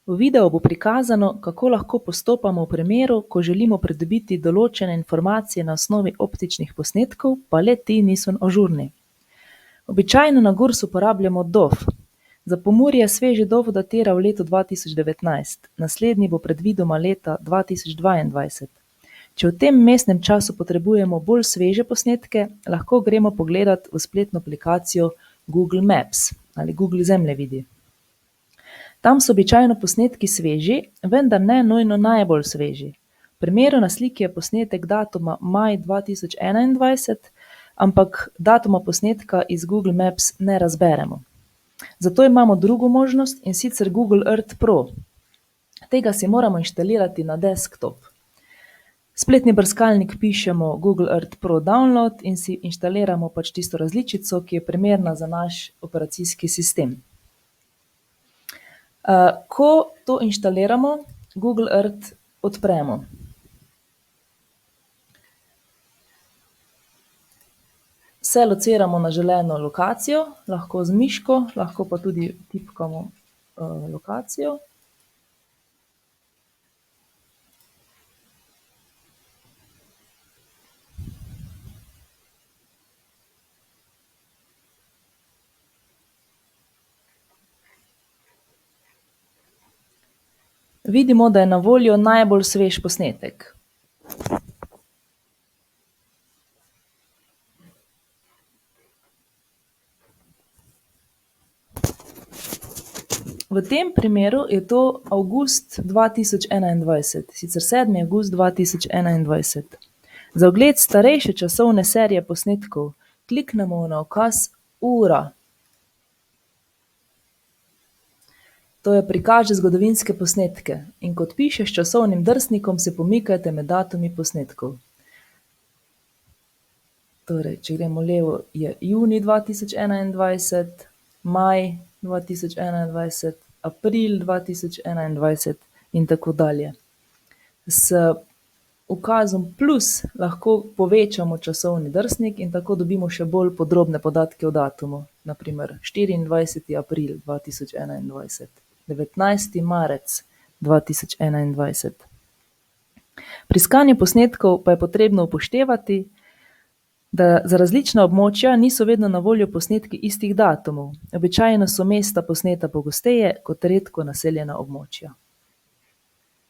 V videu bo prikazano, kako lahko postopamo v primeru, ko želimo pridobiti določene informacije na osnovi optičnih posnetkov, pa le ti niso ažurni. Običajno na Gurs uporabljamo DOF. Za Pomurje sveži DOF datira v letu 2019, naslednji bo predvidoma leta 2022. Če v tem vmesnem času potrebujemo bolj sveže posnetke, lahko gremo pogledat v spletno aplikacijo Google Maps ali Google Zemljevidi. Tam so običajno posnetki sveži, vendar ne nujno najbolj sveži. V primeru na sliki je posnetek datuma maj 2021, ampak datuma posnetka iz Google Maps ne razberemo. Zato imamo drugo možnost, in sicer Google Earth Pro. Tega si moramo inštalirati na desktop. Spletni brskalnik pišemo Google Earth Pro download in si inštaliramo pač tisto različico, ki je primerna za naš operacijski sistem. Ko to inštaliramo, Google Earth odpremo. Se lociramo na želeno lokacijo, lahko z miško, lahko pa tudi tipkamo lokacijo. Vidimo, da je na voljo najbolj svež posnetek. V tem primeru je to avgust 2021, sicer 7. avgust 2021. Za ogled starejše časovne serije posnetkov kliknemo na ukaz ura. To je prikaže zgodovinske posnetke in kot piše, s časovnim drsnikom se pomikajte med datumi posnetkov. Torej, če gremo levo, je junij 2021, maj 2021, april 2021 in tako dalje. S ukazom plus lahko povečamo časovni drsnik in tako dobimo še bolj podrobne podatke o datumu. Na primer 24. april 2021, 19. marec 2021. Pri iskanju posnetkov pa je potrebno upoštevati, da za različna območja niso vedno na voljo posnetki istih datumov. Običajno so mesta posneta pogosteje kot redko naseljena območja.